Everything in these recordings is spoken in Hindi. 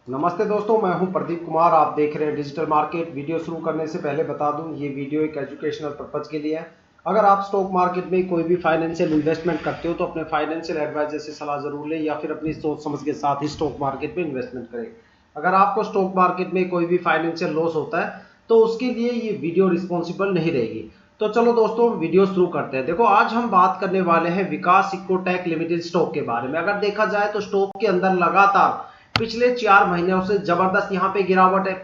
नमस्ते दोस्तों, मैं हूं प्रदीप कुमार। आप देख रहे हैं डिजिटल मार्केट। वीडियो शुरू करने से पहले बता दूं, ये वीडियो एक एजुकेशनल पर्पज़ के लिए है। अगर आप स्टॉक मार्केट में कोई भी फाइनेंशियल इन्वेस्टमेंट करते हो तो अपने फाइनेंशियल एडवाइजर से सलाह जरूर लें या फिर अपनी सोच समझ के साथ ही स्टॉक मार्केट में इन्वेस्टमेंट करें। अगर आपको स्टॉक मार्केट में कोई भी फाइनेंशियल लॉस होता है तो उसके लिए ये वीडियो रिस्पॉन्सिबल नहीं रहेगी। तो चलो दोस्तों, वीडियो शुरू करते हैं। देखो, आज हम बात करने वाले हैं विकास इकोटेक लिमिटेड स्टॉक के बारे में। अगर देखा जाए तो स्टॉक के अंदर लगातार पिछले 4 महीनों से जबरदस्त यहाँ पे गिरावट है।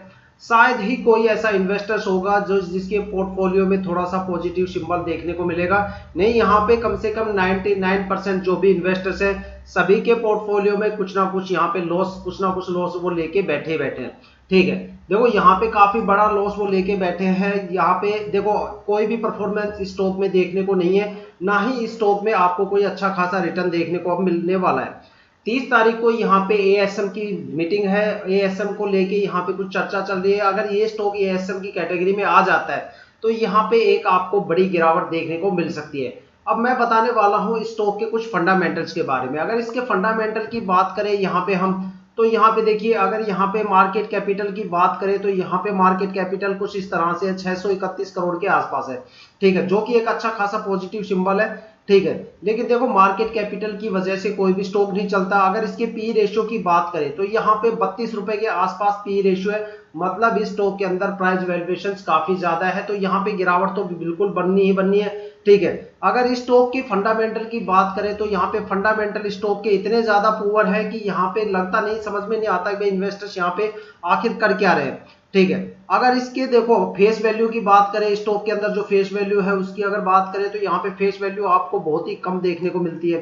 शायद ही कोई ऐसा इन्वेस्टर्स होगा जो जिसके पोर्टफोलियो में थोड़ा सा पॉजिटिव सिंबल देखने को मिलेगा। नहीं, यहाँ पे कम से कम 99% जो भी इन्वेस्टर्स हैं सभी के पोर्टफोलियो में कुछ ना कुछ यहाँ पे लॉस, कुछ ना कुछ लॉस वो लेके बैठे हैं। ठीक है, देखो यहाँ पे काफी बड़ा लॉस वो लेके बैठे हैं। यहाँ पे देखो, कोई भी परफॉर्मेंस स्टॉक में देखने को नहीं है, ना ही स्टॉक में आपको कोई अच्छा खासा रिटर्न देखने को अब मिलने वाला है। 30 तारीख को यहाँ पे एएसएम की मीटिंग है। एएसएम को लेके यहाँ पे कुछ चर्चा चल रही है। अगर ये स्टॉक एएसएम की कैटेगरी में आ जाता है तो यहाँ पे एक आपको बड़ी गिरावट देखने को मिल सकती है। अब मैं बताने वाला हूँ स्टॉक के कुछ फंडामेंटल्स के बारे में। अगर इसके फंडामेंटल की बात करें यहाँ पे हम, तो यहाँ पे देखिए, अगर यहाँ पे मार्केट कैपिटल की बात करें तो यहाँ पे मार्केट कैपिटल कुछ इस तरह से 631 करोड़ के आसपास है। ठीक है, जो कि एक अच्छा खासा पॉजिटिव सिंबल है। ठीक है, लेकिन देखो, मार्केट कैपिटल की वजह से कोई भी स्टॉक नहीं चलता। अगर इसके पी रेशियो की बात करें तो यहाँ पे 32 रुपए के आसपास पी रेशियो है। मतलब इस स्टॉक के अंदर प्राइस वैल्यूएशन काफी ज्यादा है, तो यहाँ पे गिरावट तो बिल्कुल बननी ही बननी है। ठीक है, अगर इस स्टॉक की फंडामेंटल की बात करें तो यहाँ पे फंडामेंटल स्टॉक के इतने ज्यादा पुअर है कि यहाँ पे लगता नहीं, समझ में नहीं आता कि इन्वेस्टर्स यहाँ पे आखिर कर क्या रहे हैं। ठीक है, अगर इसके देखो फेस वैल्यू की बात करें, स्टॉक के अंदर जो फेस वैल्यू है उसकी अगर बात करें तो यहाँ पे फेस वैल्यू आपको बहुत ही कम देखने को मिलती है।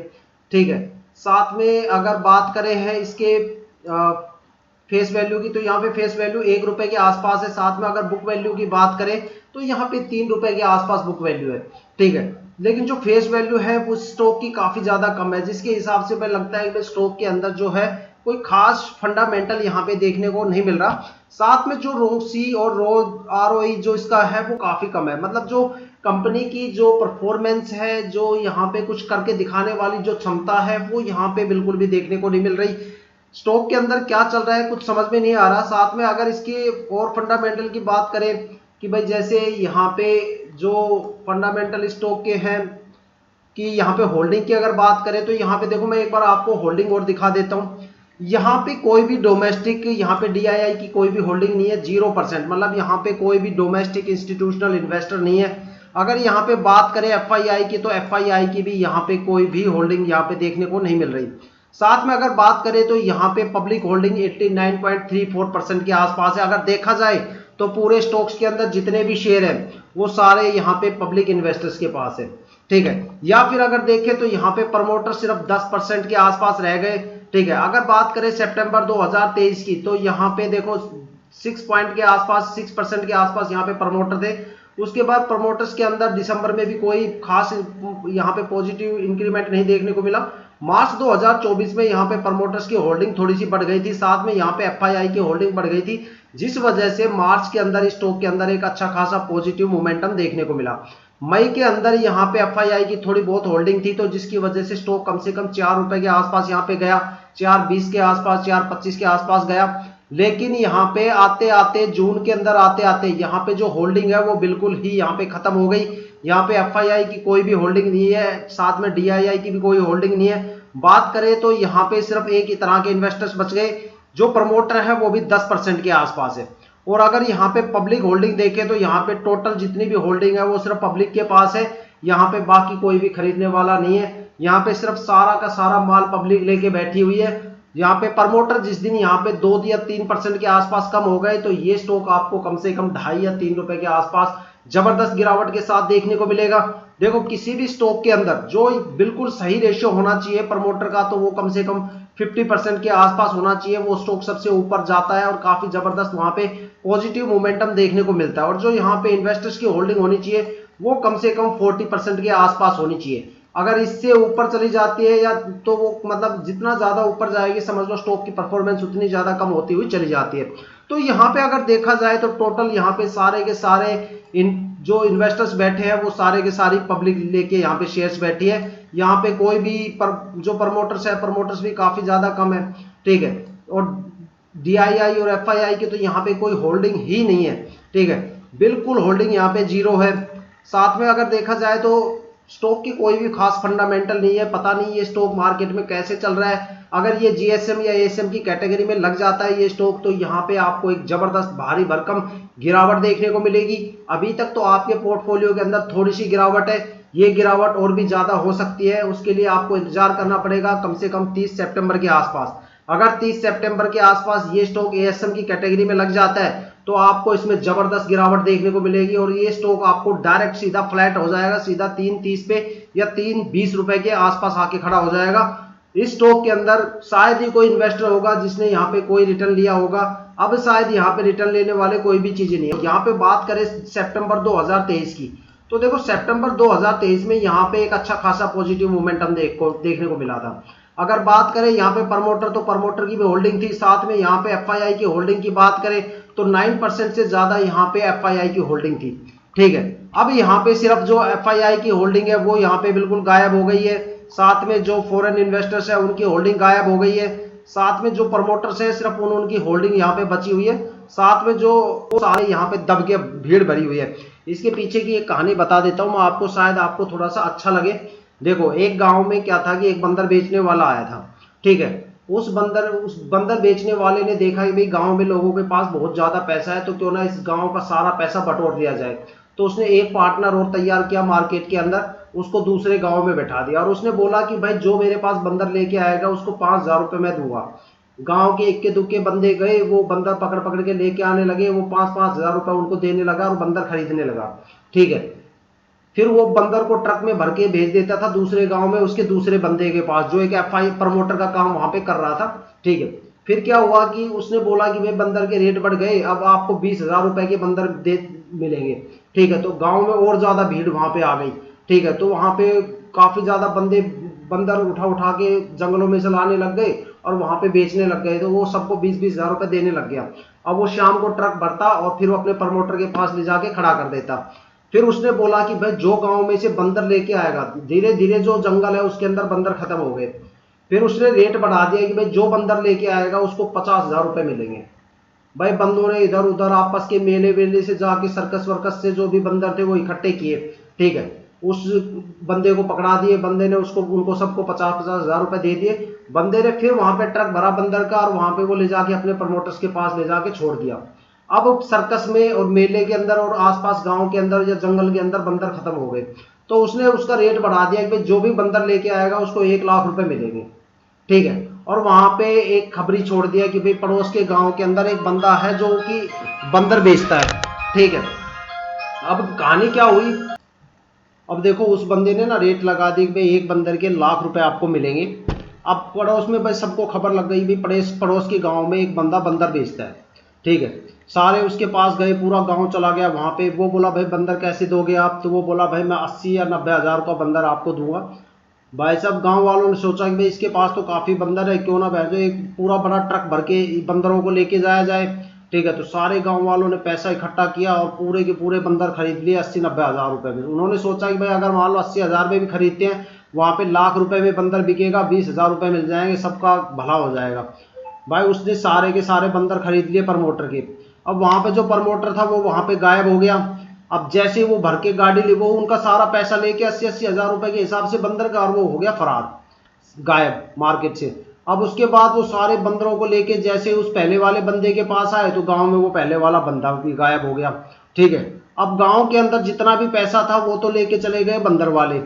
ठीक है, साथ में अगर बात करें है इसके फेस वैल्यू की, तो यहाँ पे फेस वैल्यू 1 रुपए के आसपास है। साथ में अगर बुक वैल्यू की बात करें तो यहाँ पे 3 रुपए के आसपास बुक वैल्यू है। ठीक है, लेकिन जो फेस वैल्यू है वो स्टॉक की काफी ज्यादा कम है, जिसके हिसाब से मुझे लगता है कि स्टॉक के अंदर जो है कोई खास फंडामेंटल यहाँ पे देखने को नहीं मिल रहा। साथ में जो रोसी और रो आरओई जो इसका है वो काफी कम है। मतलब जो कंपनी की जो परफॉर्मेंस है, जो यहाँ पे कुछ करके दिखाने वाली जो क्षमता है, वो यहाँ पे बिल्कुल भी देखने को नहीं मिल रही। स्टॉक के अंदर क्या चल रहा है कुछ समझ में नहीं आ रहा। साथ में अगर इसके और फंडामेंटल की बात करें कि भाई जैसे यहाँ पे जो फंडामेंटल स्टॉक के हैं कि यहाँ पे होल्डिंग की अगर बात करें तो यहाँ पे देखो, मैं एक बार आपको होल्डिंग और दिखा देता हूँ। यहाँ पे कोई भी डोमेस्टिक, यहाँ पे डीआईआई की कोई भी होल्डिंग नहीं है, 0%। मतलब यहाँ पे कोई भी डोमेस्टिक इंस्टीट्यूशनल इन्वेस्टर नहीं है। अगर यहाँ पे बात करें एफआईआई की, तो एफआईआई की भी यहाँ पे कोई भी होल्डिंग यहाँ पे देखने को नहीं मिल रही। साथ में अगर बात करें तो यहाँ पे पब्लिक होल्डिंग 89.34% के आसपास है। अगर देखा जाए तो पूरे स्टॉक्स के अंदर जितने भी शेयर हैं वो सारे यहाँ पे पब्लिक इन्वेस्टर्स के पास है। ठीक है, या फिर अगर देखें तो यहाँ पे प्रमोटर सिर्फ 10% के आसपास रह गए। ठीक है, अगर बात करें सितंबर 2023 की, तो यहाँ पे देखो 6 पॉइंट के आसपास, 6% के आसपास यहाँ पे प्रमोटर थे। उसके बाद प्रमोटर्स के अंदर दिसंबर में भी कोई खास यहाँ पे पॉजिटिव इंक्रीमेंट नहीं देखने को मिला। मार्च 2024 में यहाँ पे प्रमोटर्स की होल्डिंग थोड़ी सी बढ़ गई थी। साथ में यहाँ पे एफआईआई की होल्डिंग बढ़ गई थी, जिस वजह से मार्च के अंदर स्टॉक के अंदर एक अच्छा खासा पॉजिटिव मोमेंटम देखने को मिला। मई के अंदर यहाँ पे एफआईआई की थोड़ी बहुत होल्डिंग थी, तो जिसकी वजह से स्टॉक कम से कम 4 रुपए के आसपास यहाँ पे गया, 4.20 के आसपास, 4.25 के आसपास गया। लेकिन यहाँ पे आते आते, जून के अंदर आते आते यहाँ पे जो होल्डिंग है वो बिल्कुल ही यहाँ पे खत्म हो गई। यहाँ पे एफआईआई की कोई भी होल्डिंग नहीं है, साथ में डीआईआई की भी कोई होल्डिंग नहीं है। बात करें तो यहाँ पे सिर्फ एक ही तरह के इन्वेस्टर्स बच गए, जो प्रमोटर है वो भी 10% के आसपास है। और अगर यहाँ पे पब्लिक होल्डिंग देखें तो यहाँ पे टोटल जितनी भी होल्डिंग है वो सिर्फ पब्लिक के पास है। यहाँ पे बाकी कोई भी खरीदने वाला नहीं है। यहाँ पे सिर्फ सारा का सारा माल पब्लिक लेके बैठी हुई है। यहाँ पे प्रमोटर जिस दिन यहाँ पे 2 या 3% के आसपास कम हो गए, तो ये स्टॉक आपको कम से कम 2.5 या 3 रुपए के आसपास जबरदस्त गिरावट के साथ देखने को मिलेगा। देखो, किसी भी स्टॉक के अंदर जो बिल्कुल सही रेशियो होना चाहिए प्रमोटर का, तो वो कम से कम 50% के आसपास होना चाहिए। वो स्टॉक सबसे ऊपर जाता है और काफी जबरदस्त वहां पे पॉजिटिव मोमेंटम देखने को मिलता है। और जो यहाँ पे इन्वेस्टर्स की होल्डिंग होनी चाहिए वो कम से कम 40% के आसपास होनी चाहिए। अगर इससे ऊपर चली जाती है या तो वो, मतलब जितना ज्यादा ऊपर जाएगी समझ लो स्टॉक की परफॉर्मेंस उतनी ज्यादा कम होती हुई चली जाती है। तो यहाँ पे अगर देखा जाए तो टोटल यहाँ पे सारे के सारे जो इन्वेस्टर्स बैठे हैं वो सारे के सारी पब्लिक लेके यहाँ पे शेयर्स बैठी है। यहाँ पे कोई भी जो प्रमोटर्स है, प्रमोटर्स भी काफी ज्यादा कम है। ठीक है, और DII और FII की तो यहाँ पे कोई होल्डिंग ही नहीं है, ठीक है, बिल्कुल होल्डिंग यहाँ पे जीरो है। साथ में अगर देखा जाए तो स्टॉक की कोई भी खास फंडामेंटल नहीं है, पता नहीं ये स्टॉक मार्केट में कैसे चल रहा है। अगर ये GSM या ASM की कैटेगरी में लग जाता है ये स्टॉक, तो यहाँ पे आपको एक जबरदस्त भारी भरकम गिरावट देखने को मिलेगी। अभी तक तो आपके पोर्टफोलियो के अंदर थोड़ी सी गिरावट है, ये गिरावट और भी ज्यादा हो सकती है, उसके लिए आपको इंतजार करना पड़ेगा कम से कम 30 सितंबर के आसपास। अगर 30 सितंबर के आसपास ये स्टॉक ASM की कैटेगरी में लग जाता है तो आपको इसमें जबरदस्त गिरावट देखने को मिलेगी और ये स्टॉक आपको डायरेक्ट सीधा फ्लैट हो जाएगा, सीधा 3.30 पे या 3.20 रुपए के आसपास आके खड़ा हो जाएगा। इस स्टॉक के अंदर शायद ही कोई इन्वेस्टर होगा जिसने यहाँ पे कोई रिटर्न लिया होगा। अब शायद यहाँ पे रिटर्न लेने वाले कोई भी चीजें नहीं है। यहाँ पे बात करें सितंबर 2023 की, तो देखो सितंबर 2023 में यहाँ पे एक अच्छा खासा पॉजिटिव मोमेंटम देखने को मिला था। अगर बात करें यहाँ पे प्रमोटर, तो प्रमोटर की भी होल्डिंग थी, साथ में यहाँ पे FII की होल्डिंग की बात करें तो 9% से ज्यादा यहाँ पे FII की होल्डिंग थी, ठीक है। अब यहाँ पे सिर्फ जो FII की होल्डिंग है वो यहाँ पे बिल्कुल गायब हो गई है, साथ में जो फॉरेन इन्वेस्टर्स है उनकी होल्डिंग गायब हो गई है, साथ में जो प्रमोटर्स है सिर्फ उनकी होल्डिंग यहाँ पे बची हुई है, साथ में जो सारे यहाँ पे दब के भीड़ भरी हुई है। इसके पीछे की एक कहानी बता देता हूँ मैं आपको, शायद आपको थोड़ा सा अच्छा लगे। देखो एक गांव में क्या था कि एक बंदर बेचने वाला आया था, ठीक है। उस बंदर बेचने वाले ने देखा कि भाई गांव में लोगों के पास बहुत ज्यादा पैसा है, तो क्यों ना इस गांव का सारा पैसा बटोर दिया जाए। तो उसने एक पार्टनर और तैयार किया मार्केट के अंदर, उसको दूसरे गांव में बैठा दिया और उसने बोला कि भाई जो मेरे पास बंदर लेके आएगा उसको 5,000 रुपए मैं दूंगा। गांव के इक्के दुक्के बंदे गए, वो बंदर पकड़ पकड़ के लेके आने लगे, वो 5-5 हजार रुपए उनको देने लगा और बंदर खरीदने लगा, ठीक है। फिर वो बंदर को ट्रक में भर के भेज देता था दूसरे गांव में उसके दूसरे बंदे के पास, जो एक FI प्रमोटर का काम वहां पे कर रहा था, ठीक है। फिर क्या हुआ कि उसने बोला कि भाई बंदर के रेट बढ़ गए, अब आपको 20,000 रुपए के बंदर दे मिलेंगे, ठीक है। तो गांव में और ज्यादा भीड़ वहां पे आ गई, ठीक है। तो वहां पे काफी ज्यादा बंदर उठा उठा के जंगलों में से लाने लग गए और वहां पे बेचने लग गए। तो वो सबको 20-20 हजार रुपए देने लग गया। अब वो शाम को ट्रक भरता और फिर वो अपने प्रमोटर के पास ले जाके खड़ा कर देता। फिर उसने बोला कि भाई जो गांव में से बंदर लेके आएगा, धीरे धीरे जो जंगल है उसके अंदर बंदर खत्म हो गए। फिर उसने रेट बढ़ा दिया कि भाई जो बंदर लेके आएगा उसको 50,000 रुपए मिलेंगे। भाई बंदों ने इधर उधर आपस के मेले वेले से जाके सर्कस वर्कस से जो भी बंदर थे वो इकट्ठे किए, ठीक है। उस बंदे को पकड़ा दिए, बंदे ने उनको सबको 50-50 हजार रुपए दे दिए। बंदे ने फिर वहां पे ट्रक भरा बंदर का और वहां पे वो ले जाके अपने प्रमोटर्स के पास ले जाके छोड़ दिया। अब सर्कस में और मेले के अंदर और आसपास गांव के अंदर या जंगल के अंदर बंदर खत्म हो गए। तो उसने उसका रेट बढ़ा दिया कि भाई जो भी बंदर लेके आएगा उसको 1,00,000 रुपए मिलेंगे, ठीक है। और वहां पे एक खबरी छोड़ दिया कि भाई पड़ोस के गांव के अंदर एक बंदा है जो कि बंदर बेचता है, ठीक है। अब कहानी क्या हुई, अब देखो उस बंदे ने ना रेट लगा दी कि भाई एक बंदर के 1,00,000 रुपए आपको मिलेंगे। अब पड़ोस में भाई सबको खबर लग गई, भाई पड़ोस के गांव में एक बंदा बंदर बेचता है, ठीक है। सारे उसके पास गए, पूरा गांव चला गया वहां पे। वो बोला भाई बंदर कैसे दोगे आप, तो वो बोला भाई मैं 80 या 90 हजार का बंदर आपको दूंगा। भाई साहब गांव वालों ने सोचा कि भाई इसके पास तो काफी बंदर है, क्यों ना भाई एक पूरा बड़ा ट्रक भर के बंदरों को लेके जाया जाए, ठीक है। तो सारे गांव वालों ने पैसा इकट्ठा किया और पूरे के पूरे बंदर खरीद लिए 80-90 हजार रुपए में। उन्होंने सोचा कि भाई अगर मान लो 80 हजार में भी खरीदते हैं, वहां पे 1,00,000 रुपए में बंदर बिकेगा, 20,000 रुपए मिल जाएंगे, सबका भला हो जाएगा। भाई उसने सारे के सारे बंदर खरीद लिए प्रमोटर के। अब वहां पे जो प्रमोटर था वो वहां पे गायब हो गया। अब जैसे वो भर के गाड़ी ले, वो उनका सारा पैसा लेके 80-80 हजार रुपए के हिसाब से बंदर का, और वो हो गया फरार, गायब मार्केट से। अब उसके बाद वो सारे बंदरों को लेके जैसे उस पहले वाले बंदे के पास आए तो गांव में वो पहले वाला बंदा भी गायब हो गया, ठीक है। अब गांव के अंदर जितना भी पैसा था वो तो लेके चले गए बंदर वाले,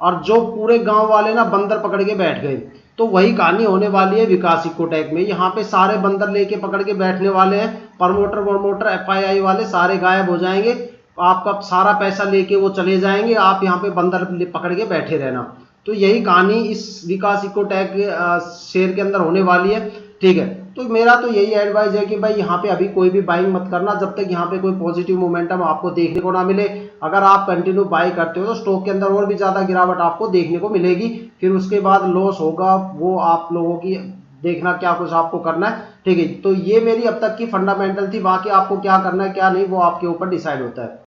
और जो पूरे गांव वाले ना बंदर पकड़ के बैठ गए। तो वही कहानी होने वाली है विकास इकोटेक में। यहाँ पे सारे बंदर लेके पकड़ के बैठने वाले हैं, प्रमोटर FII वाले सारे गायब हो जाएंगे, आपका सारा पैसा लेके वो चले जाएंगे, आप यहाँ पे बंदर पकड़ के बैठे रहना। तो यही कहानी इस विकास इकोटेक शेयर के अंदर होने वाली है, ठीक है। तो मेरा तो यही एडवाइस है कि भाई यहाँ पे अभी कोई भी बाइंग मत करना जब तक यहाँ पे कोई पॉजिटिव मोमेंटम आपको देखने को ना मिले। अगर आप कंटिन्यू बाई करते हो तो स्टॉक के अंदर और भी ज्यादा गिरावट आपको देखने को मिलेगी, फिर उसके बाद लॉस होगा, वो आप लोगों की देखना क्या कुछ आपको करना है, ठीक है। तो ये मेरी अब तक की फंडामेंटल थी, बाकी आपको क्या करना है क्या नहीं वो आपके ऊपर डिसाइड होता है।